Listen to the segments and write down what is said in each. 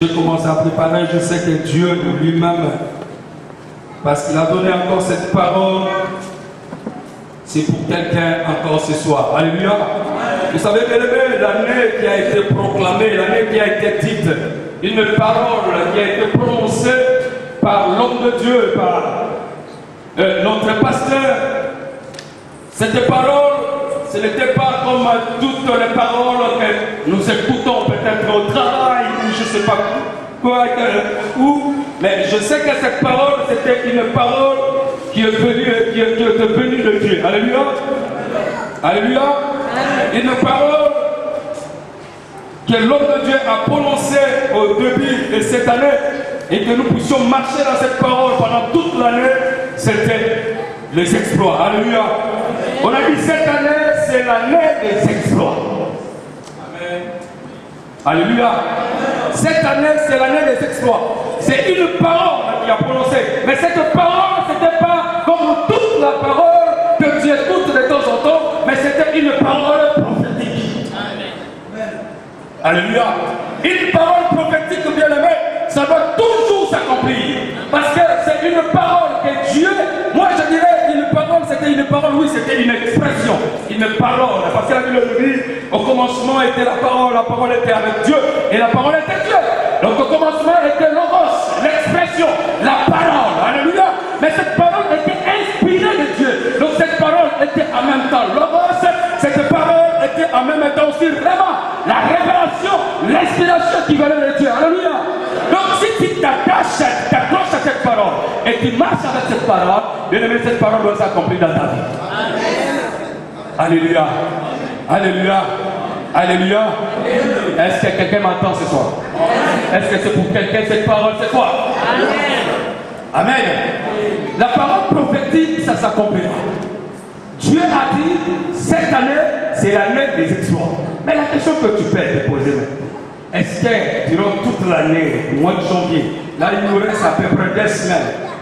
Je commence à préparer, je sais que Dieu de lui-même, parce qu'il a donné encore cette parole, c'est pour quelqu'un encore ce soir. Alléluia. Vous savez, bien aimé, l'année qui a été proclamée, l'année qui a été dite, une parole qui a été prononcée par l'homme de Dieu, par notre pasteur. Cette parole, ce n'était pas comme toutes les paroles que nous écoutons peut-être au travail ou je ne sais pas quoi, où, mais je sais que cette parole, c'était une parole qui est venue de Dieu. Alléluia. Alléluia. Une parole que l'homme de Dieu a prononcée au début de cette année et que nous puissions marcher dans cette parole pendant toute l'année, c'était les exploits. Alléluia. On a dit cette année, c'est l'année des exploits. Amen. Alléluia. Cette année, c'est l'année des exploits. C'est une parole qu'il a prononcée. Mais cette parole, ce n'était pas comme toute la parole que Dieu écoute de temps en temps, mais c'était une parole prophétique. Amen. Alléluia. Une parole prophétique, bien aimé, ça doit toujours s'accomplir. Parce que c'est une parole que Dieu, moi je dirais, une parole, c'était une parole, oui, c'était une expression, une parole. Parce que la Bible nous dit, au commencement était la parole était avec Dieu, et la parole était Dieu. Donc au commencement était l'Ogos, l'expression, la parole. Alléluia. Mais cette parole était inspirée de Dieu. Donc cette parole était en même temps l'Ogos, cette parole était en même temps aussi vraiment la révélation, l'inspiration qui venait de Dieu. Alléluia. Donc si tu t'accroches à cette parole et tu marches avec cette parole, bien aimé, cette parole doit s'accomplir dans ta vie. Amen. Alléluia. Alléluia. Alléluia. Est-ce que quelqu'un m'entend ce soir? Est-ce que c'est pour quelqu'un cette parole ce soir? Amen. Amen. La parole prophétique, ça s'accomplira. Dieu a dit, cette année, c'est l'année des exploits. Mais la question que tu peux te poser maintenant, est-ce que durant toute l'année, au mois de janvier, là il nous reste à peu près 2 semaines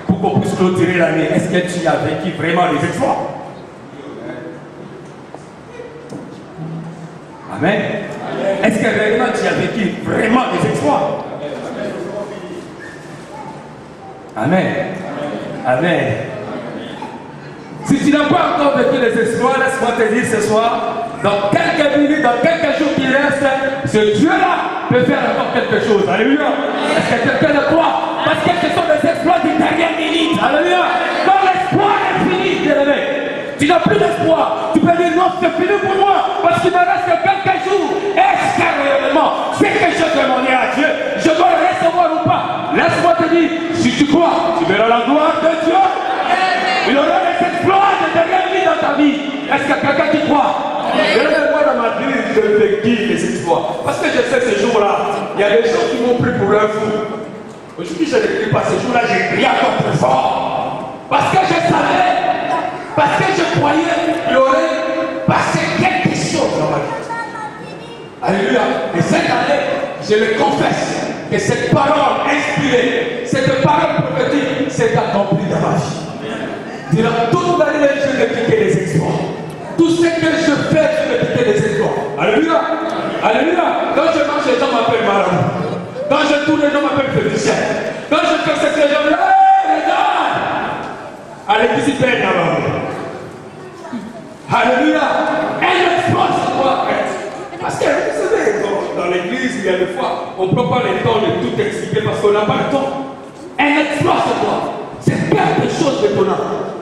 pour qu'on puisse clôturer l'année, est-ce que tu as vécu vraiment des exploits? Amen. Est-ce que réellement tu as vécu vraiment des exploits? Amen. Amen. Si tu n'as pas encore vécu les exploits, laisse-moi te dire ce soir, dans quelques minutes, dans quelques jours qui restent, ce Dieu-là peut faire encore quelque chose. Alléluia. Est-ce que quelqu'un le croit? Parce que ce sont des exploits des dernières minutes. Alléluia. Quand l'espoir est fini, bien-aimé, tu n'as plus d'espoir. Tu peux dire non, c'est fini pour moi, parce qu'il me reste quelques jours. Est-ce que réellement, c'est que je demandais à Dieu, je dois le recevoir ou pas? Laisse-moi te dire, si tu crois, tu verras la gloire de Dieu. Il y aura des exploits de dernière minute dans ta vie. Est-ce qu'il y a quelqu'un qui croit? Moi, dans ma vie, je vécu les exploits. Parce que je sais ce jour-là, il y a des gens qui m'ont pris pour un fou. Aujourd'hui, je ne crie pas. Ce jour-là, j'ai crié encore plus fort. Parce que je savais, parce que je croyais qu'il y aurait passé quelque chose dans ma vie. Alléluia. Et cette année, je le confesse, que cette parole inspirée, cette parole prophétique s'est accomplie dans ma vie. Durant toute l'année, je vais piquer les exploits. Tout ce que je fais, je vais piquer les exploits. Alléluia. Alléluia. Quand je marche, les gens m'appellent marabout. Quand je tourne, les gens m'appellent félicien. Quand je fais ce que les gens me disent, hey, regarde. Allez, visitez là-bas. Alléluia. Un exploit, c'est quoi? Parce que, vous savez, dans l'église, il y a des fois, on ne prend pas le temps de tout expliquer parce qu'on n'a pas le temps. Un exploit, c'est quoi? C'est quelque chose d'étonnant.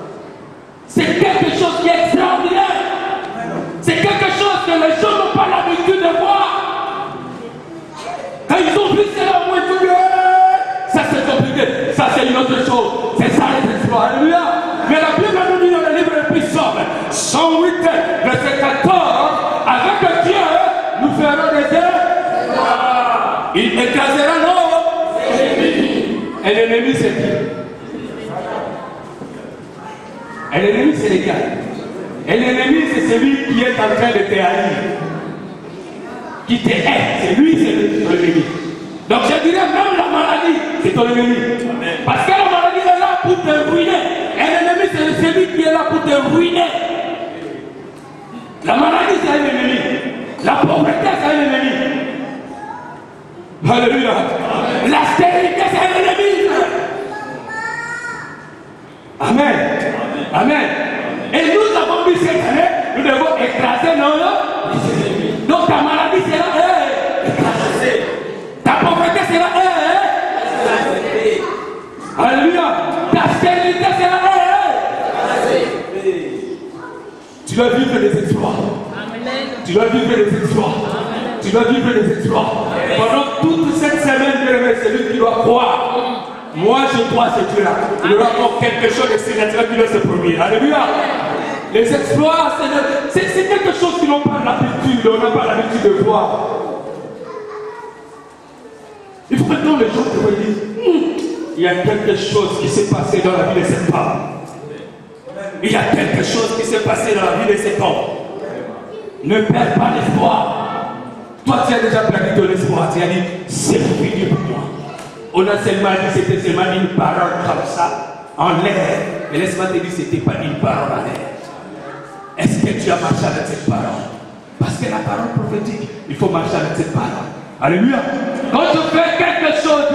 C'est quelque chose qui est extraordinaire. C'est quelque chose que les gens n'ont pas l'habitude de voir. Quand ils ont vu cela, on dit, ça c'est compliqué, ça c'est une autre chose. C'est ça les exploits. Alléluia. Mais la Bible nous dit dans le livre de Psaume 108, verset 14, avec Dieu, nous ferons des exploits. Il écrasera nos ennemis. Et l'ennemi c'est qui? Et l'ennemi, c'est les gars. Et l'ennemi, c'est celui qui est en train de te haïr. Qui te hait. C'est lui, c'est ton ennemi. Donc je dirais même la maladie, c'est ton ennemi. Parce que la maladie est là pour te ruiner. Et l'ennemi, c'est celui qui est là pour te ruiner. La maladie, c'est un ennemi. La pauvreté, c'est un ennemi. Alléluia. La stérilité, c'est un ennemi. Amen. Amen. Et nous avons vu cette année, nous devons écraser nos ennemis. Donc ta maladie sera écrasée. Ta pauvreté sera écrasée. Alléluia. Ta stérilité sera écrasée. Tu dois vivre des exploits. Tu dois vivre des exploits. Tu dois vivre des exploits. Pendant toute cette semaine, c'est lui qui doit croire. Moi, je crois ce Dieu-là. Il y aura encore quelque chose de surnaturel qui doit se produire. Alléluia. Les exploits, c'est quelque chose qu'ils n'ont pas l'habitude. On n'a pas l'habitude de voir. Il faut maintenant les gens te disent, il y a quelque chose qui s'est passé dans la vie de cette femme. Il y a quelque chose qui s'est passé dans la vie de cet homme. Ne perds pas l'espoir. Toi, tu as déjà perdu ton espoir. Tu as dit, c'est fini pour moi. On a seulement dit, c'était seulement une parole comme ça, en l'air. Mais laisse-moi te dire, ce n'était pas une parole en l'air. Est-ce que tu as marché avec cette parole? Parce que la parole prophétique, il faut marcher avec cette parole. Alléluia. Quand je fais quelque chose,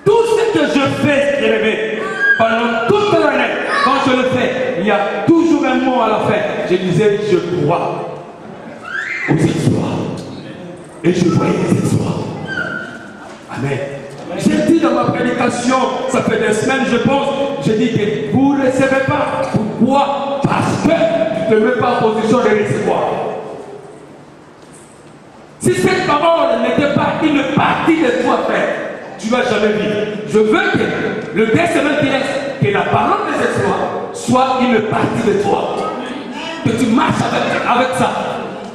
tout ce que je fais, bien-aimé, pendant toute l'année, quand je le fais, il y a toujours un mot à la fin. Je disais, je crois aux exploits. Et je voyais les exploits. Amen. J'ai dit dans ma prédication, ça fait des semaines, je pense, j'ai dit que vous ne recevez pas. Pourquoi? Parce que tu ne te mets pas en position de recevoir. Si cette parole n'était pas une partie de toi, frère, tu ne vas jamais vivre. Je veux que le 2 semaines qui reste, que la parole des exploits soit une partie de toi. Que tu marches avec ça.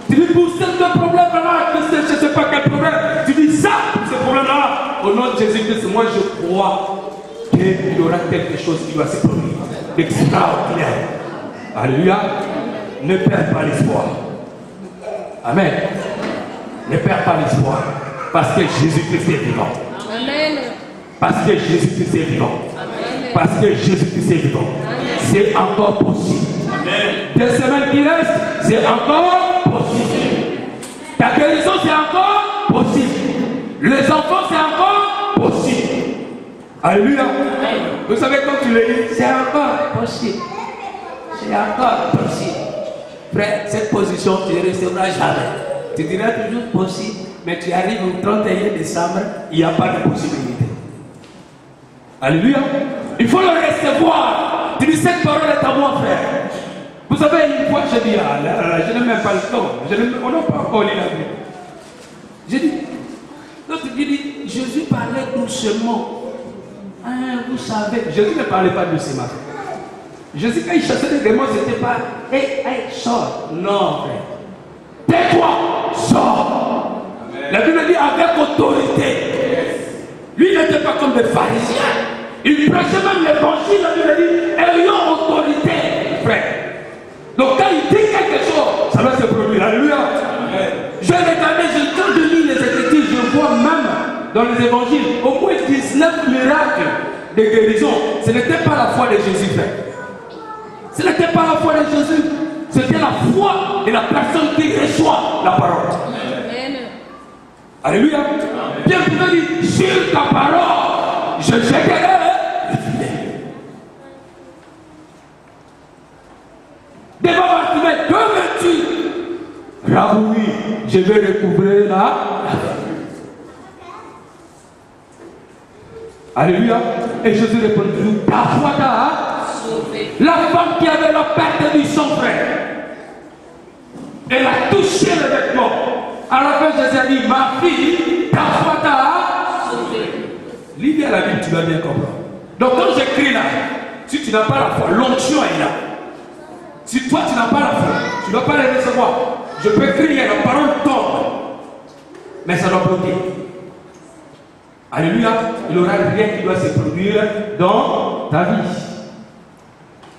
Tu dis pour ce problème-là, je ne sais pas quel problème. Tu dis ça pour ce problème-là. Au nom de Jésus-Christ, moi je crois qu'il y aura quelque chose qui doit se produire. D'extraordinaire. Alléluia. Ne perds pas l'espoir. Amen. Ne perds pas l'espoir. Parce que Jésus-Christ est vivant. Amen. Parce que Jésus-Christ est vivant. Amen. Parce que Jésus-Christ est vivant. C'est encore possible. Amen. Des semaines qui restent, c'est encore possible. Ta guérison, c'est encore possible. Les enfants, c'est encore possible. Alléluia. Vous savez, quand tu le dis, c'est encore possible. C'est encore possible. Frère, cette position, tu ne recevras jamais. Tu diras toujours possible, mais tu arrives au 31 décembre, il n'y a pas de possibilité. Alléluia. Il faut le recevoir. Tu dis, cette parole est à moi, frère. Vous savez, une fois, je dis, je n'ai même pas le temps. On n'a pas encore lu la Bible. J'ai dit, l'autre dit, Jésus parlait doucement. Hein, vous savez, Jésus ne parlait pas doucement. Jésus, quand il chassait les démons, c'était pas, hey, sors. Non, frère. Tais-toi, sors. La Bible dit avec autorité. Lui n'était pas comme des pharisiens. Il prêchait même l'évangile. La Bible dit, ayant autorité, frère. Donc quand il dit quelque chose, ça va se produire. Alléluia. Je regardais, quand je lis les Écritures, je vois même dans les évangiles au moins 19 miracles de guérison. Ce n'était pas la foi de Jésus, frère. Ce n'était pas la foi de Jésus. C'était la foi de la personne qui reçoit la parole. Amen. Alléluia. Bien que tu dis, sur ta parole, je jetterai le filet. Devant Bartimée, que veux-tu? Raboui, je vais recouvrir la Alléluia. Et Jésus répondit, ta foi t'a sauvé. La femme qui avait la perte du sang, frère, elle a touché le vêtement. À la fin, Jésus a dit, ma fille, ta foi t'a sauvé. Lis bien la Bible, tu vas bien comprendre. Donc quand j'écris là, si tu n'as pas la foi, l'onction est là. Si toi tu n'as pas la foi, tu ne dois pas la recevoir. Je peux crier, la parole tombe, mais ça doit bloquer. Alléluia. Il n'y aura rien qui doit se produire dans ta vie.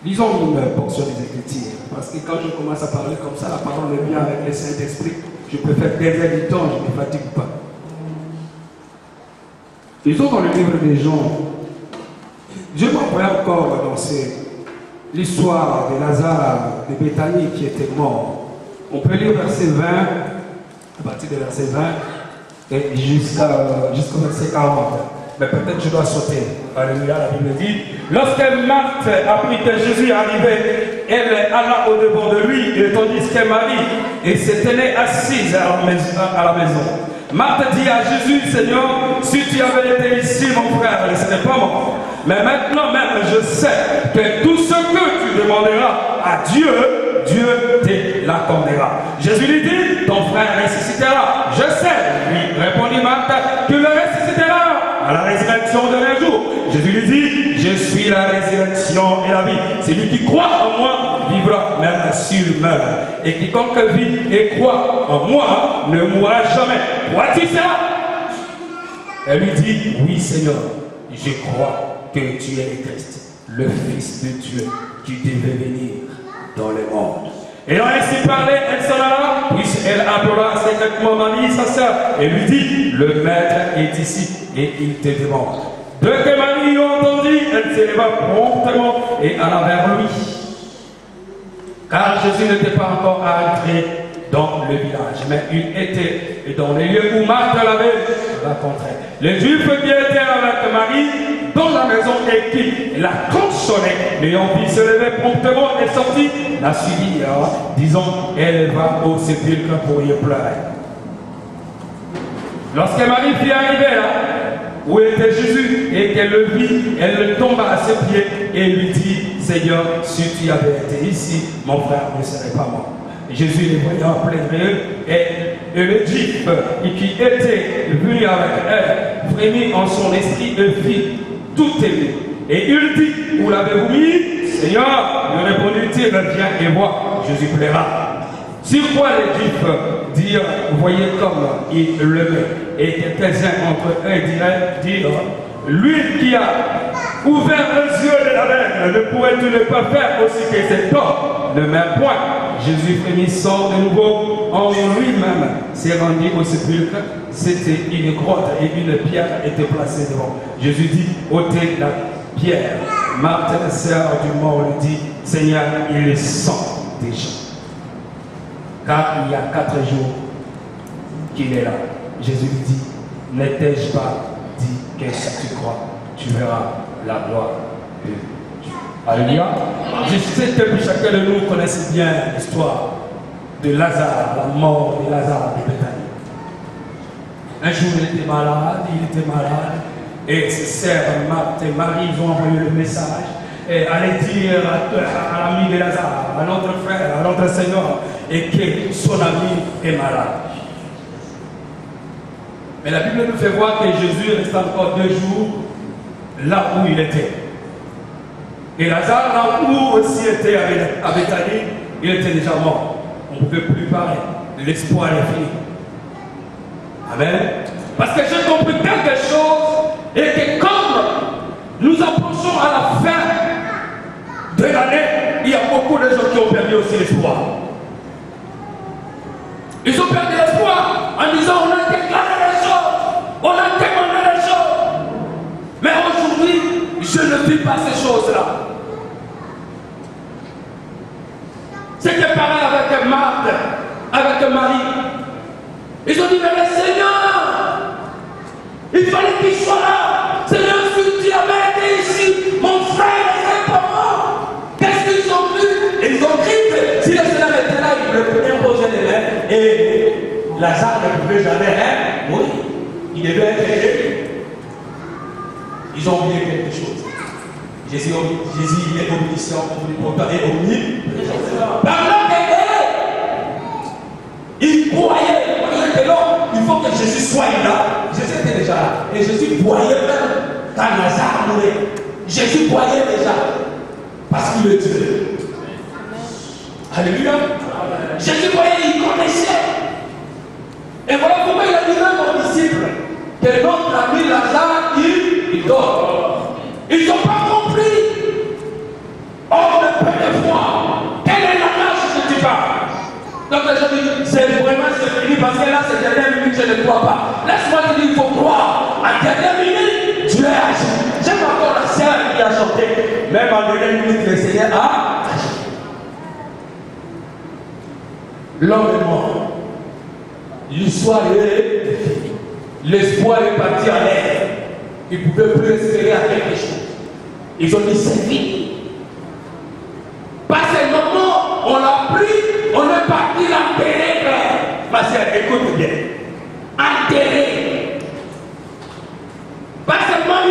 Lisons une portion des Écritures. Parce que quand je commence à parler comme ça, la parole me vient avec le Saint-Esprit. Je peux faire des heures du temps, je ne me fatigue pas. Lisons dans le livre des Jean. Dieu m'envoie encore dans l'histoire de Lazare de Béthanie qui était mort. On peut lire verset 20, à partir de verset 20. et jusqu'au verset 40. Mais peut-être je dois sauter. Alléluia, la Bible dit. Lorsque Marthe apprit que Jésus arrivait, elle alla au-devant de lui, et tandis que Marie et se tenait assise à la maison. Marthe dit à Jésus, Seigneur, si tu avais été ici, mon frère, il ne serait pas mort. Mais maintenant même, je sais que tout ce que tu demanderas à Dieu, Dieu te l'accordera. Jésus lui dit, ton frère ressuscitera. Je sais, lui répondit Marthe, que le ressuscitera à la résurrection de un jour. Jésus lui dit, je suis la résurrection et la vie. Celui qui croit en moi vivra même s'il meurt. Et quiconque vit et croit en moi ne mourra jamais. Crois-tu cela? Elle lui dit, oui Seigneur, je crois que tu es le Christ, le Fils de Dieu qui devait venir dans le monde. Ayant ainsi parlé, elle s'en alla, puis elle appela secrètement Marie, sa sœur, et lui dit, le maître est ici, et il te demande. Dès que Marie entendit, elle s'éleva promptement et alla vers lui. Car Jésus n'était pas encore entré dans le village, mais il était dans les lieux où Marthe l'avait rencontré. Les Juifs qui étaient avec Marie dans la maison et qui la consolaient, l'ayant vu se lever promptement et sortit, la suivit, disant, elle va au sépulcre pour y pleurer. Lorsque Marie fut arrivée là, où était Jésus, et qu'elle le vit, elle tomba à ses pieds et lui dit, Seigneur, si tu avais été ici, mon frère ne serait pas mort. Jésus les voyant pleurer, et le Juif qui était venu avec elle frémit en son esprit et fit tout aimer. Et il dit, où l'avez-vous mis? Seigneur, lui répondit-il, viens et vois, Jésus plaira. Sur quoi les Juifs dirent, voyez comme il le met. Et quelques-uns entre eux dirent, lui qui a ouvert les yeux de l'aveugle, ne pourrait-il ne pas faire aussi que cet homme? Le même point. Jésus frémissant de nouveau en lui-même s'est rendu au sépulcre. C'était une grotte et une pierre était placée devant. Jésus dit, ôtez la pierre. Marthe, la sœur du mort, lui dit, Seigneur, il le sent déjà. Car il y a 4 jours qu'il est là. Jésus lui dit, n'ai-je pas dit que si tu crois, tu verras la gloire de Dieu. Alléluia. Je sais que chacun de nous connaisse bien l'histoire de Lazare, la mort de Lazare de Béthanie. Un jour, il était malade, et ses sœurs, Marthe et Marie, ils ont envoyé le message et allaient dire à l'ami de Lazare, à notre frère, à notre Seigneur, et que son ami est malade. Mais la Bible nous fait voir que Jésus reste encore 2 jours là où il était. Et Lazare, là où aussi était à Béthanie, il était déjà mort. On ne pouvait plus parler. L'espoir est fini. Amen. Parce que j'ai compris quelque chose, et que comme nous approchons à la fin de l'année, il y a beaucoup de gens qui ont perdu aussi l'espoir. Ils ont perdu l'espoir en disant on a déclaré les choses, on a demandé les choses. Mais aujourd'hui, je ne vis pas ces choses-là. C'était pareil avec Marthe, avec Marie. Ils ont dit, mais le Seigneur, il fallait qu'il soit là. Seigneur, si tu avais été ici, mon frère ne serait pas mort. Qu'est-ce qu'ils ont vu? Ils ont crié. Si le Seigneur était là, il devait imposer les mains. Et Lazare ne pouvait jamais mourir. Il devait être Jésus. Ils ont oublié quelque chose. Jésus est omniscient, omnipotent et omniprésent. Pendant il croyait que non, il faut que Jésus soit là. Jésus était déjà là. Et Jésus voyait même quand Lazare mourait. Jésus voyait déjà. Parce qu'il est Dieu. Alléluia. Jésus voyait, il connaissait. Et voilà pourquoi il a dit même aux disciples que notre ami Lazare, il dort. Ils n'ont pas compris. Or, le peu de foi, quelle est la marche que tu parles? Donc les gens disent, c'est vraiment fini parce que là c'est dernière minute, je ne crois pas. Laisse-moi te dire, il faut croire. À dernière minute, Dieu a agi. J'aime encore la sœur qui a chanté. Même en dernière minute, le Seigneur a agi. L'homme est mort. L'histoire est finie. L'espoir est parti en l'air. Ils ne pouvaient plus espérer à quelque chose. Ils ont dit c'est fini. Parce que moment, on l'a pris, on est parti l'enterrer. Ma soeur, écoute bien. Enterrer. Pas seulement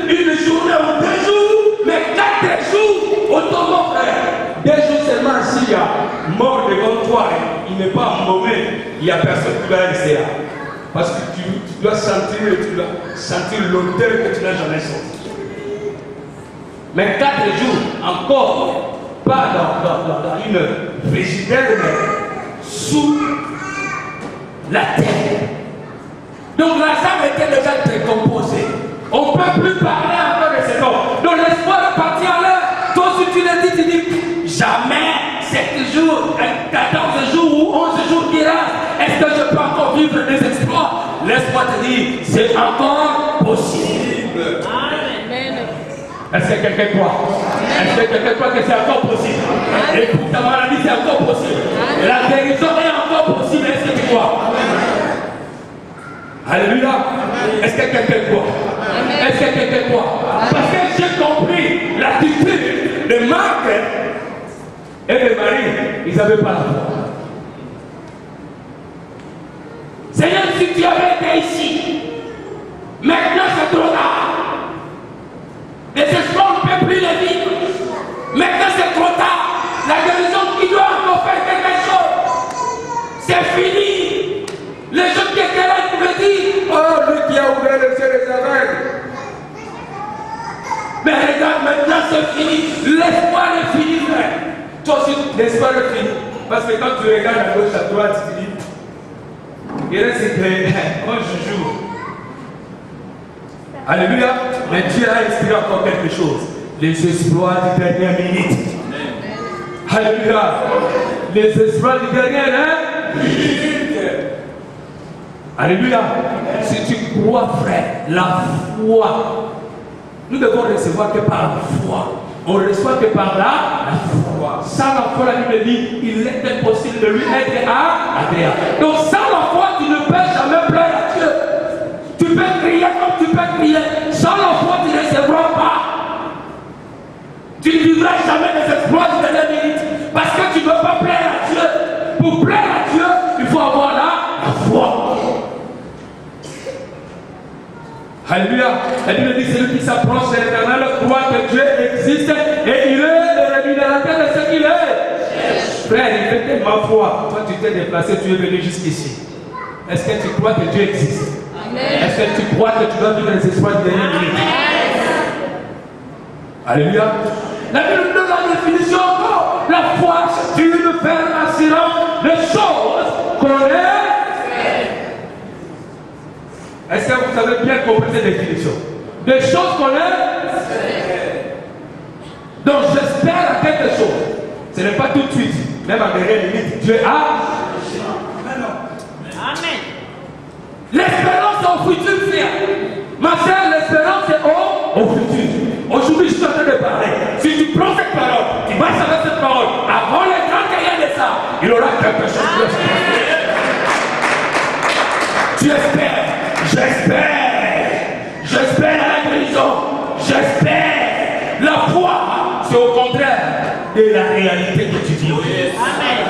une journée ou 2 jours, mais 4 jours au tombeau, frère. 2 jours seulement, s'il y a mort devant toi, il n'est pas embaumé, il n'y a personne qui va rester là. Parce que tu dois sentir l'odeur que tu n'as jamais senti. Mais 4 jours, encore, pas dans une frigidaire, mais sous la terre. Donc la âme était déjà décomposée. On ne peut plus parler encore de cet homme. Donc l'espoir est parti en l'air. Toi, si tu le dis, tu dis, jamais 7 jours, 14 jours ou 11 jours qui restent, est-ce que je peux encore vivre des exploits? Laisse-moi te dire, c'est encore possible. Amen. Est-ce que quelqu'un croit? Est-ce que quelqu'un croit que c'est encore possible? Et pour ta maladie, c'est encore possible. La guérison est encore possible. Est-ce que tu crois? Alléluia. Est-ce que quelqu'un croit? Est-ce que quelqu'un croit? Parce que j'ai compris l'attitude de Marc et de Marie. Ils n'avaient pas la foi. Seigneur, si tu avais été ici, maintenant c'est trop tard. Les espoirs ne peuvent plus les vivre. Maintenant c'est trop tard. La guérison qui doit encore faire quelque chose. C'est fini. Les gens qui étaient là pouvaient dire, oh, lui qui a ouvert les yeux des aveugles. Mais regarde, maintenant c'est fini. L'espoir est fini, frère. Toi aussi, l'espoir est fini. Parce que quand tu regardes à gauche, à droite, tu te dis, il reste secret. Moi, je joue. Alléluia. Mais Dieu a inspiré encore quelque chose. Les espoirs de dernière minute. Alléluia. Les espoirs de dernière minute. Alléluia. Si tu crois, frère, la foi. Nous devons recevoir que par la foi. On ne reçoit que par la foi. Sans la foi, la Bible dit, il est impossible de lui être agréable. Donc sans la foi, tu ne peux jamais plaire à Dieu. Tu peux crier comme tu peux crier. Sans la foi, tu ne recevras pas. Tu ne vivras jamais des exploits de la minute. Parce que tu ne peux pas plaire à Dieu. Pour plaire à Dieu, il faut avoir la foi. Alléluia. La Bible dit celui qui s'approche de l'Éternel croit que Dieu existe et il est le rémunérateur de ce qu'il est. Frère, il fait ma foi. Toi, tu t'es déplacé, tu es venu jusqu'ici. Est-ce que tu crois que Dieu existe? Est-ce que tu crois que tu dois vivre les espoirs de dernière minute? Alléluia. La Bible donne la définition encore. La foi, c'est une ferme assurance de choses qu'on est. Est-ce que vous avez bien compris cette définition? Des choses qu'on est. Donc j'espère à quelque chose. Ce n'est pas tout de suite. Même à dernière limite, Dieu a. Amen. L'espérance est au futur, frère. Ma soeur, l'espérance est au futur. Aujourd'hui, je suis en train de parler. Si tu prends cette parole, tu vas savoir cette parole. Avant les grands cahiers de ça, il aura quelque chose de spécial. Tu espères. J'espère à la guérison. J'espère. La foi, c'est au contraire de la réalité que tu vis. Amen.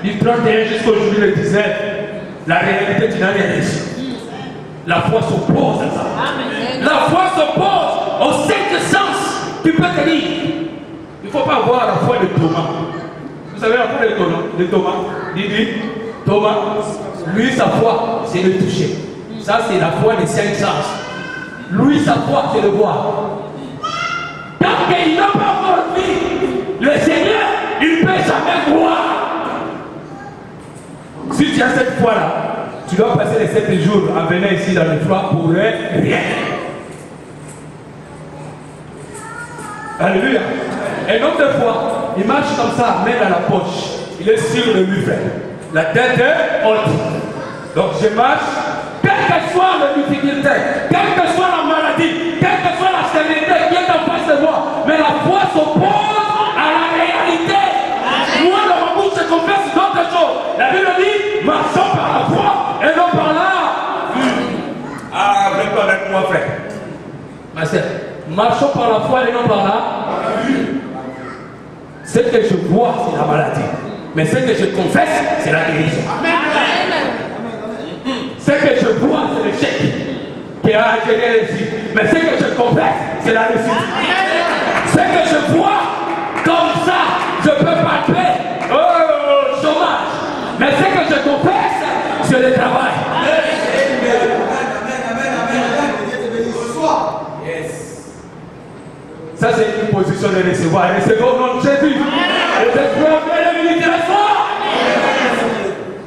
Du 31 jusqu'à aujourd'hui le 19, la réalité, tu n'as rien reçu. La foi s'oppose à ça. Amen. La foi s'oppose aux 5 sens. Tu peux te dire, il ne faut pas avoir la foi de Thomas. Vous savez la foi de Thomas? Dis, Thomas, lui, sa foi, c'est le toucher. Ça, c'est la foi des 5 sens. Lui, sa foi, c'est le voir. Tant qu'il n'a pas encore vu le Seigneur, il ne peut jamais voir. Si tu as cette foi-là, tu dois passer les 7 jours à venir ici dans le froid pour rien. Alléluia. Un homme de foi, il marche comme ça, main dans la poche. Il est sûr de lui faire. La tête est haute. Donc je marche, quelle que soit la difficulté, quelle que soit la maladie, quelle que soit la stérilité qui est en face de moi, mais la foi s'oppose à la réalité. Moi, dans ma bouche, je confesse d'autres choses. La Bible dit, marchons par la foi et non avec moi, frère. Ma soeur, marchons par la foi et non par là. Ce que je vois, c'est la maladie. Mais ce que je confesse, c'est la guérison. Ce que je vois, c'est l'échec qui a généré ici. Mais ce que je confesse, c'est la réussite. Ce que je vois, comme ça, je peux palper. Oh, chômage. Mais ce que je confesse, c'est le travail. Ça, c'est une position de recevoir. Recevons au nom de Jésus. Et c'est pour le ministère de foi.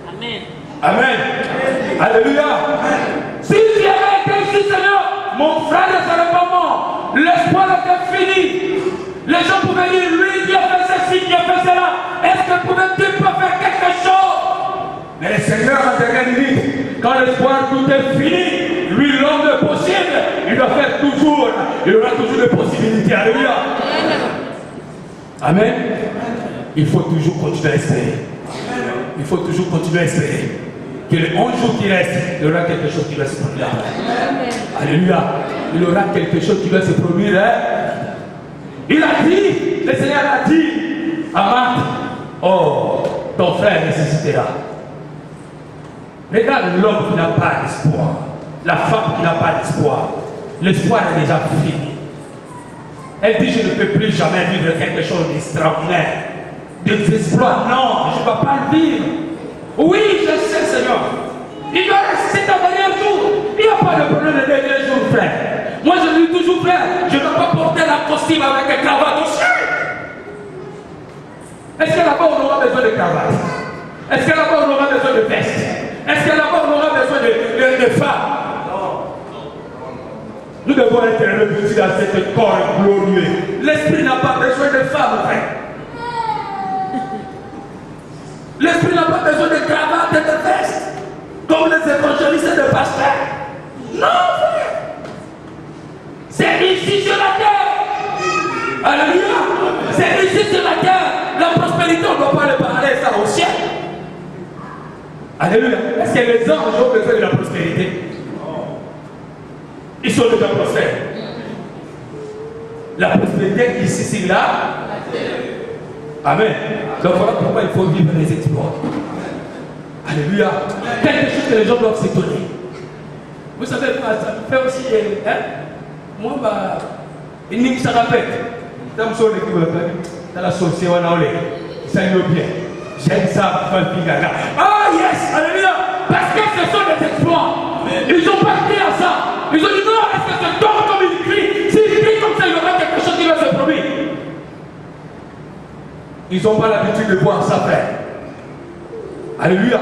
Amen. Amen. Alléluia. Si tu avais été ici, Seigneur, mon frère ne serait pas mort. L'espoir était fini. Les gens pouvaient dire, lui, Dieu a fait ceci, Dieu a fait cela. Est-ce que tu peux faire quelque chose? Mais le Seigneur a dernière limite. Quand l'espoir tout est fini, lui, l'homme de possible, il doit faire toujours. Il aura toujours des possibilités. Alléluia. Amen. Il faut toujours continuer à espérer. Il faut toujours continuer à espérer. Que les 11 jours qui restent, il y aura quelque chose qui va se produire. Alléluia. Il y aura quelque chose qui va se produire. Il a dit, le Seigneur a dit à Marthe, oh, ton frère nécessitera. Regarde l'homme qui n'a pas d'espoir, la femme qui n'a pas d'espoir. L'espoir est déjà fini. Elle dit, je ne peux plus jamais vivre quelque chose d'extraordinaire, des exploits. Non, je ne vais pas le vivre. Oui, je sais, Seigneur. Il doit rester ta dernier jour. Il n'y a pas de problème de dernier jour, frère. Moi, je dis toujours, frère, je ne veux pas porter la costume avec un cravate aussi. Est-ce que là-bas, on aura besoin de cravate? Est-ce que là-bas, on aura besoin de veste? Est-ce que là-bas, on aura besoin de femmes? Nous devons être revêtus dans cet corps glorieux. L'esprit n'a pas besoin de femmes, frère. L'esprit n'a pas besoin de cravates et de vestes, comme les évangélistes et les pasteurs. Non, frère. C'est ici sur la terre. Alléluia. C'est ici sur la terre. La prospérité, on ne doit pas le parler ça au ciel. Alléluia. Est-ce que les anges ont besoin de la prospérité? Ils sont déjà prospères. La prospérité ici, c'est là. Amen. Donc voilà pourquoi il faut vivre les exploits. Alléluia. Quelque chose que les gens doivent s'étonner. Vous savez, ça me fait aussi. Moi, il n'y a pas de dans la sorcière, on a ça y est bien. J'aime ça, ah yes, alléluia. Parce que ce sont des exploits. Ils n'ont pas crié à ça. Ils ont dit non, est-ce que c'est tort comme il crie? S'il crie comme ça, il y aura quelque chose qui va se produire. Ils n'ont pas l'habitude de voir ça faire. Alléluia.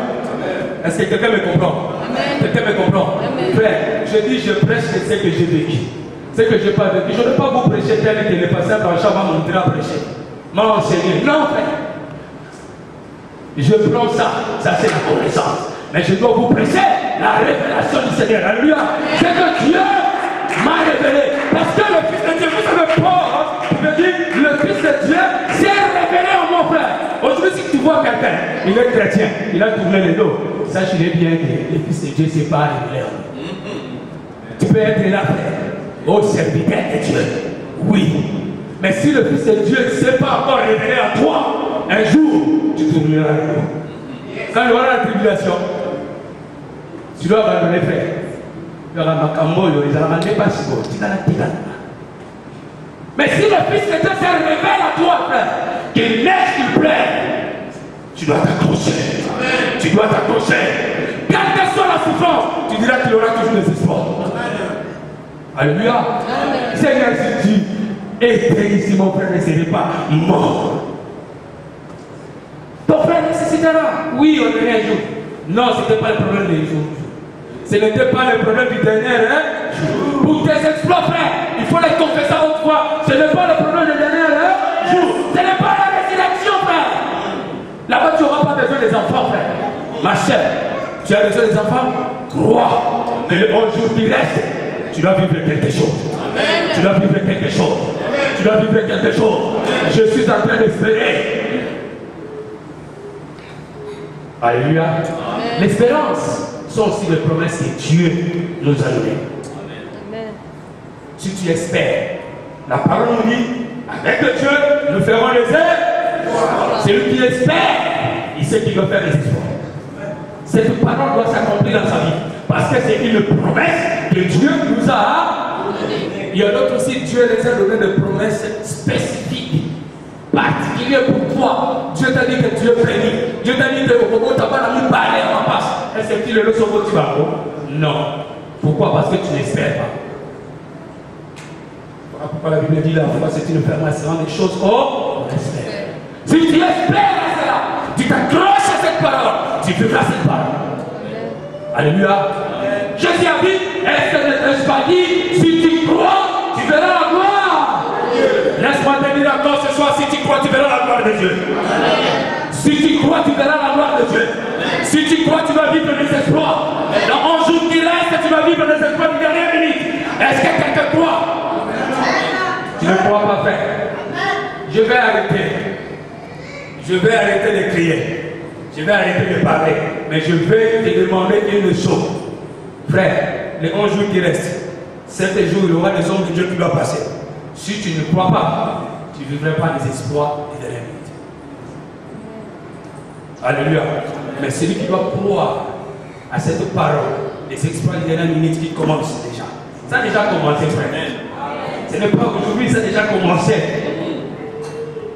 Est-ce que quelqu'un me comprend? Quelqu'un me comprend? Frère, je dis, je prêche ce que j'ai vécu. Ce que je n'ai pas vécu. Je ne vais pas vous prêcher tel que le pasteur Branchard m'a montré à prêcher. M'a enseigné. Non, frère. Je prends ça. Ça, c'est la connaissance. Mais je dois vous prêcher la révélation du Seigneur. Alléluia. C'est que Dieu m'a révélé. Parce que le Fils de Dieu, vous savez pas, il me dit, le Fils de Dieu s'est révélé en mon frère. Aujourd'hui, si tu vois quelqu'un, il est chrétien, il a tourné le dos, sachez bien que le Fils de Dieu ne s'est pas révélé en lui. Tu peux être là, frère, au serviteur de Dieu. Oui. Mais si le Fils de Dieu ne s'est pas encore révélé à toi, un jour, tu tourneras le dos. Quand il y aura la tribulation, tu dois abandonner, frère. Il y aura ma camboyo, ils n'ont pas si beau. Mais si le Fils de Dieu se révèle à toi, frère, qu'il neige, qu'il plaît, tu dois t'accrocher. Tu dois t'accrocher. Quelle que soit la souffrance, tu diras qu'il y aura toujours des espoirs. Alléluia. Seigneur, si tu étais ici, mon frère ne serait pas mort. Ton frère nécessitera. Oui, on est un jour. Non, ce n'était pas le problème des jours. Ce n'était pas le problème du dernier jour. Pour tes exploits, frère, il faut les confesser à haute voix. Ce n'est pas le problème du dernier jour. Ce n'est pas la résurrection, frère. Là-bas, tu n'auras pas besoin des enfants, frère. Ma chère, tu as besoin des enfants? Crois. Mais le 11 jours qui reste, tu dois vivre quelque chose. Amen. Tu dois vivre quelque chose. Amen. Tu dois vivre quelque chose. Amen. Je suis en train d'espérer. Alléluia. L'espérance sont aussi les promesses que Dieu nous a données. si tu espères. La parole nous dit, avec le Dieu, nous ferons les œuvres. C'est lui qui espère, il sait qu'il doit faire les exploits. Cette parole doit s'accomplir dans sa vie. Parce que c'est une promesse que Dieu nous a donnée. Il y a d'autres aussi, Dieu les a donné des promesses spécifiques, particulières pour toi. Dieu t'a dit que Dieu bénit. Dieu t'a dit que tu n'as pas mis parler en passe. Est-ce que tu le leçon que tu vas? Non. Pourquoi? Parce que tu n'espères pas. Voilà pourquoi la Bible dit là, c'est une affirmation des choses qu'on espère. Si tu espères à cela, tu t'accroches à cette parole, tu vivras cette parole. Alléluia. Jésus a dit, est-ce que ne t'ai-je pas dit, si tu crois, tu verras la gloire. Laisse-moi te dire encore ce soir, si tu crois, tu verras la gloire de Dieu. Si tu crois, tu verras la gloire de Dieu. Si tu crois, tu vas vivre les exploits. Dans 11 jours qui restent, tu vas vivre les exploits du dernier minute. Est-ce que quelqu'un croit? Tu ne crois pas faire. Je vais arrêter. Je vais arrêter de crier. Je vais arrêter de parler. Mais je vais te demander une chose. Frère, les 11 jours qui restent, 7 jours, il y aura des hommes de Dieu qui doivent passer. Si tu ne crois pas, tu ne vivras pas les exploits et de la vie. Alléluia. Mais celui qui doit croire à cette parole, les exploits de la dernière minute qui commencent déjà. Ça a déjà commencé, frère. Ce n'est pas aujourd'hui, ça a déjà commencé.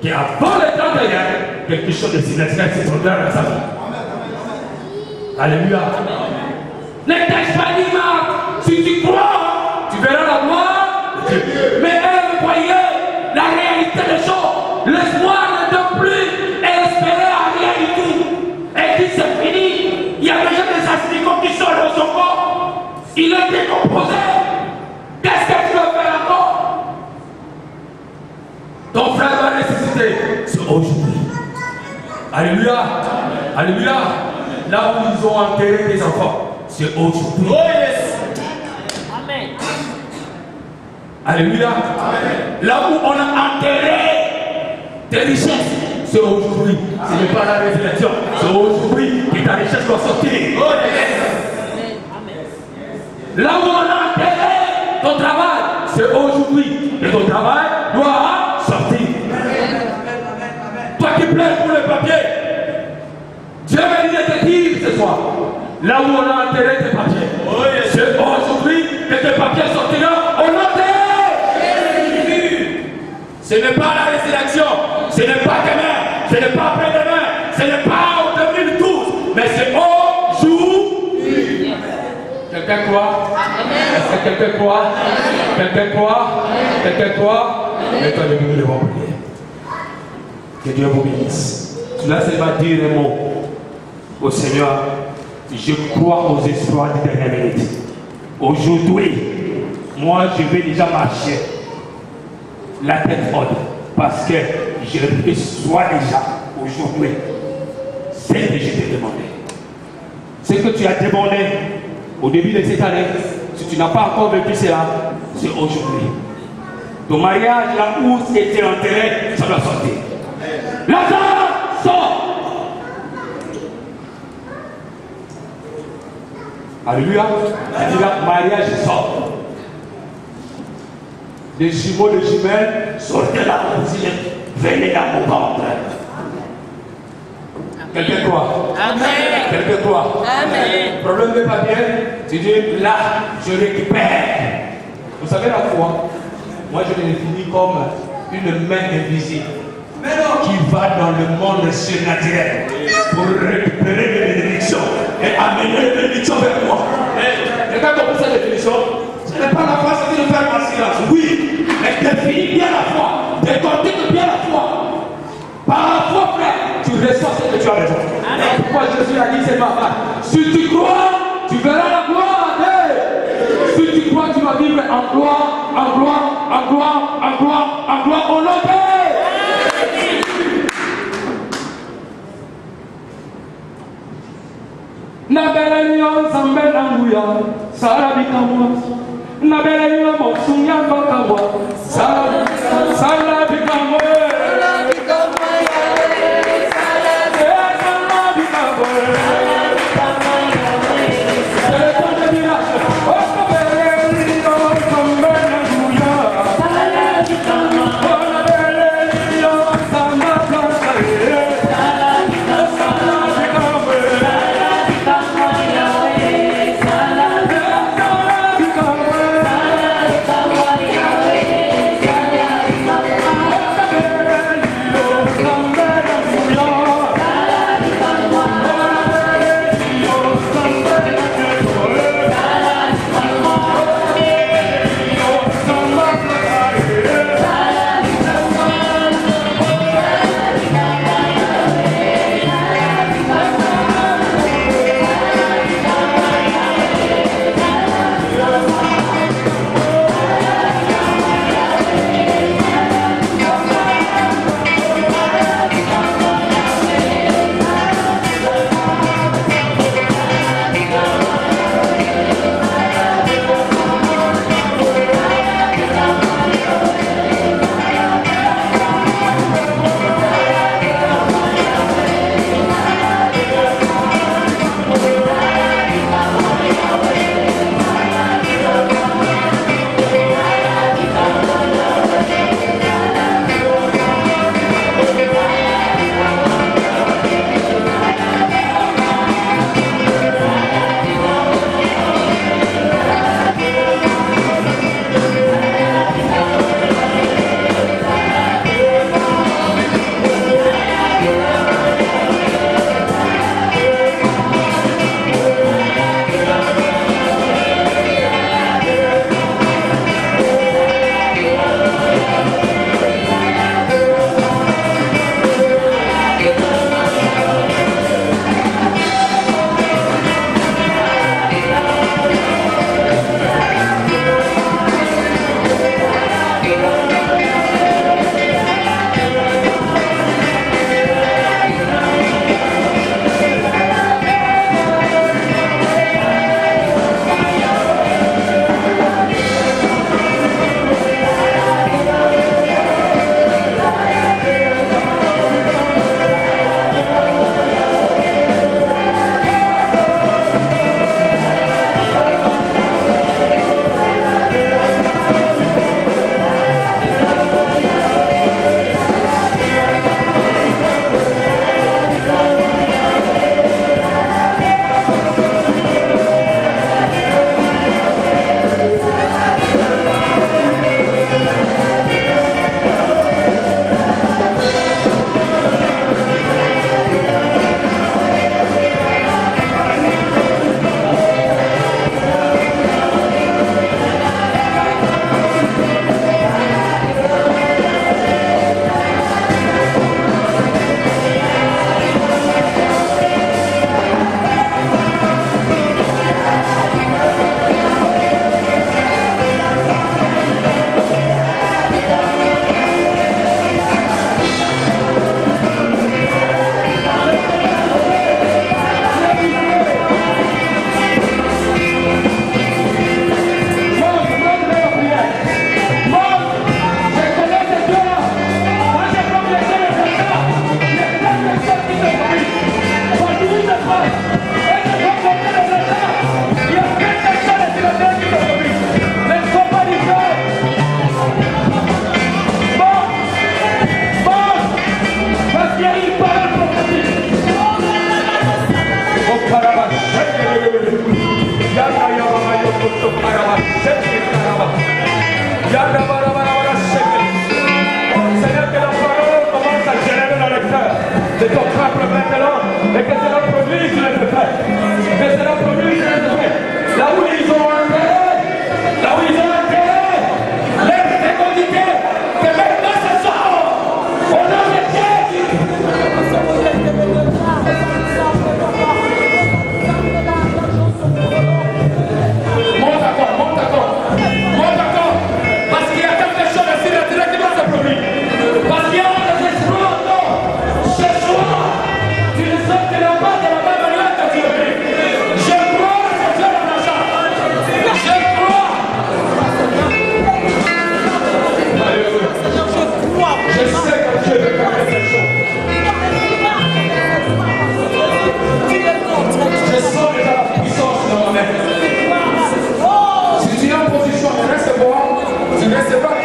Qu'avant le temps de rien, quelque chose de significatif s'est produit dans sa vie. Alléluia. Ne t'ai-je pas dit, Marc, si tu crois, tu verras la gloire de Dieu. Mais elle voyait la réalité des choses. L'espoir ne donne plus et espérer à rien du tout. Et dit c'est fini. Il y a déjà des asticots qui sont dans son corps. Il est décomposé. Qu'est-ce que tu veux faire encore? Ton frère va ressusciter. C'est aujourd'hui. Alléluia. Alléluia. Là où ils ont enterré des enfants, c'est aujourd'hui. Oh yes. Amen. Alléluia. Amen. Là où on a enterré tes richesses, c'est aujourd'hui. Ce n'est pas la résurrection. C'est aujourd'hui que ta richesse doit sortir. Oh yes. Là où on a enterré ton travail, c'est aujourd'hui que ton travail doit sortir. Toi qui pleures pour le papier, Dieu m'a dit de te dire ce soir, là où on a enterré tes papiers, c'est aujourd'hui que tes papiers sortiront au nom de Jésus. Ce n'est pas la résurrection, ce n'est pas demain, ce n'est pas après-demain, ce n'est pas en 2012, mais c'est aujourd'hui. Quelqu'un croit? Est-ce que quelqu'un croit? Quelqu'un croit? Quelqu'un croit? Mets-toi debout, nous devons prier. Que Dieu vous bénisse. Tu laisses seulement dire un mot au Seigneur. Je crois aux espoirs de dernière minute. Aujourd'hui, moi je vais déjà marcher la tête haute parce que je reçois déjà aujourd'hui ce que je t'ai demandé. Ce que tu as demandé au début de cette année, si tu n'as pas encore vécu cela, c'est aujourd'hui. Ton mariage, là où c'était enterré, ça doit sortir. Lazare, sort! Alléluia. Le mariage sort. Des jumeaux, des jumelles, sortez la cousine, venez dans mon ventre. Quelqu'un croit? Amen. Quelqu'un croit? Amen. Problème de papier, tu dis là, je récupère. Vous savez la foi, moi je l'ai définie comme une main invisible qui va dans le monde surnaturel pour récupérer les bénédictions et amener les bénédictions vers moi. Et quand on fait cette définition, ce n'est pas la foi, c'est de faire en silence. Oui, mais définis bien la foi, décortique bien la foi. Par la foi, frère, tu reçois ce que tu as besoin. Et pourquoi Jésus a dit c'est normal. Si tu crois, tu verras la gloire. Si tu crois, tu vas vivre en gloire, en gloire, en gloire, en gloire, en gloire, au nom de Nabele nyo zambe na nguya sarabika mwa Nabele nyo mosunya baka mwa sarabika mwa Oh, Tu ne sais pas